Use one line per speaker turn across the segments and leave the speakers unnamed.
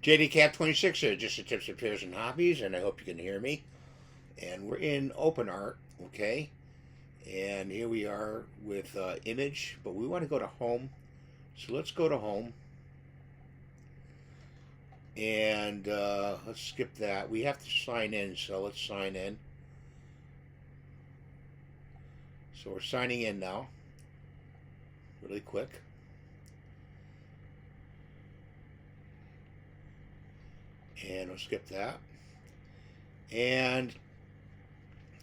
JDCap26 here, just the tips, repairs, and hobbies, and I hope you can hear me. And we're in open art, okay? And here we are with image, but we want to go to home. So let's go to home. And let's skip that. We have to sign in, so let's sign in. So we're signing in now, really quick. And we'll skip that. And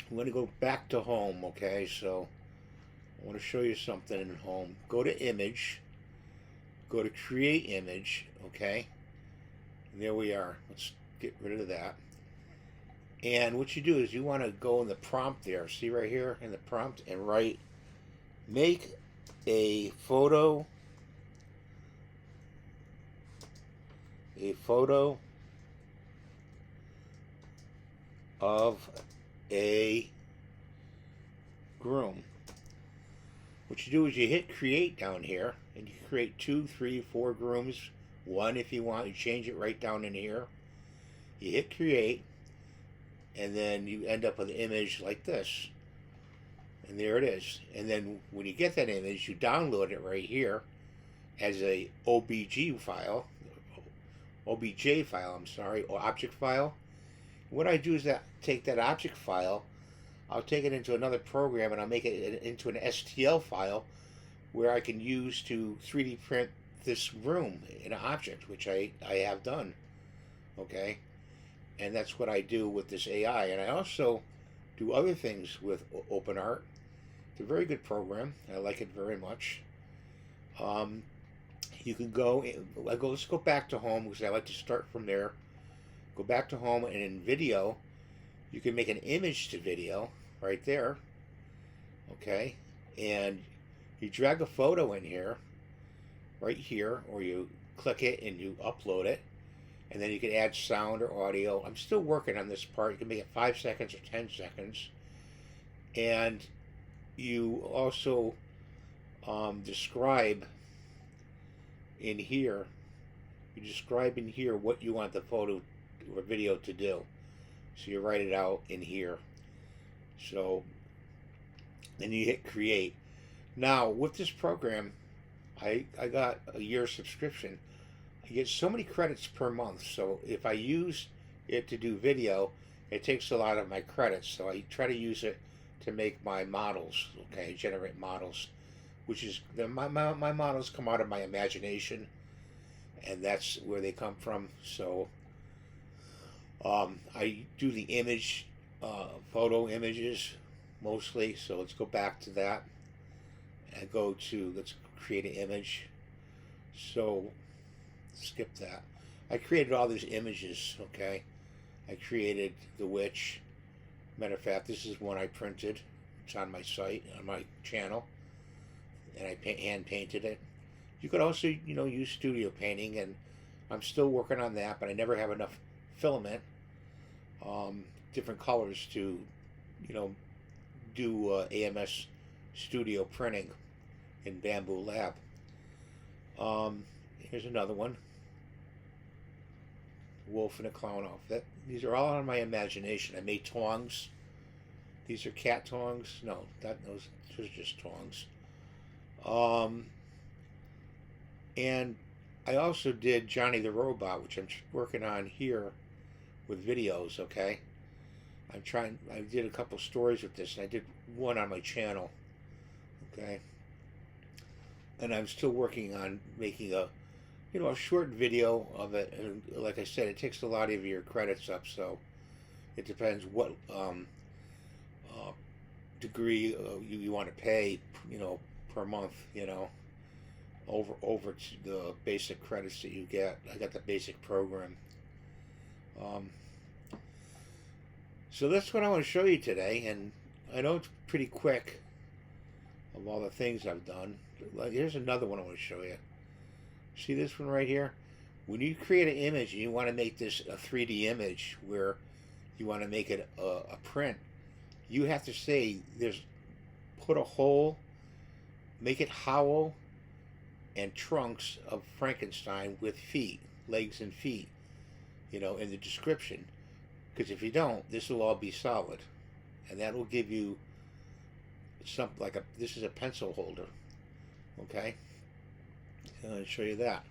I'm going to go back to home, okay? So I want to show you something in home. Go to image, go to create image, okay? And there we are. Let's get rid of that. And what you do is you want to go in the prompt there. See right here in the prompt and write, make a photo of a groom. What you do is you hit create down here and you create 2, 3, 4 grooms. 1 if you want. You change it right down in here. You hit create and then you end up with an image like this. And there it is. And then when you get that image, you download it right here as a OBJ file, or object file. What I do is that take that object file, I'll take it into another program and I'll make it into an STL file where I can use to 3D print this room in an object, which I have done. Okay? And that's what I do with this AI. And I also do other things with OpenArt. It's a very good program. I like it very much. You can go, let's go back to home because I like to start from there. Go back to home, and in video, you can make an image to video right there. Okay? And you drag a photo in here, right here, or you click it and you upload it. And then you can add sound or audio. I'm still working on this part. You can make it 5 seconds or 10 seconds. And you also describe in here. You describe in here what you want the photo or video to do. So you write it out in here. So then you hit create. Now with this program, I got a year subscription. I get so many credits per month. So if I use it to do video, it takes a lot of my credits. So I try to use it to make my models. Okay, generate models, which is my models come out of my imagination, and that's where they come from. So I do the image, photo images mostly. So let's go back to that and go to, let's create an image. So skip that. I created all these images, okay? I created the witch. Matter of fact, this is one I printed. It's on my site, on my channel. And I hand painted it. You could also, use studio painting, and I'm still working on that, but I never have enough filament, different colors to, do AMS studio printing in Bamboo Lab. Here's another one. Wolf in a clown outfit. These are all on my imagination. I made tongs. These are cat tongs. No, those are just tongs. And I also did Johnny the Robot, which I'm working on here with videos, okay? I did a couple stories with this, and I did one on my channel, okay? And I'm still working on making a short video of it. And like I said, it takes a lot of your credits up, so it depends what degree you want to pay, per month, over to the basic credits that you get. I got the basic program. So that's what I want to show you today, and I know it's pretty quick of all the things I've done. Here's another one I want to show you. See this one right here? When you create an image and you want to make this a 3D image where you want to make it a print, you have to say put a hole, make it hollow, and trunks of Frankenstein with feet, legs and feet. in the description. Because if you don't, this will all be solid, and that will give you something like this is a pencil holder. Okay, so I'll show you that.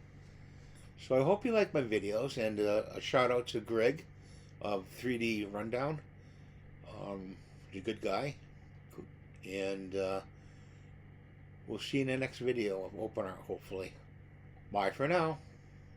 So I hope you like my videos, and a shout out to Greg of 3D Rundown. He's a good guy, and we'll see you in the next video of Open Art, hopefully. Bye for now.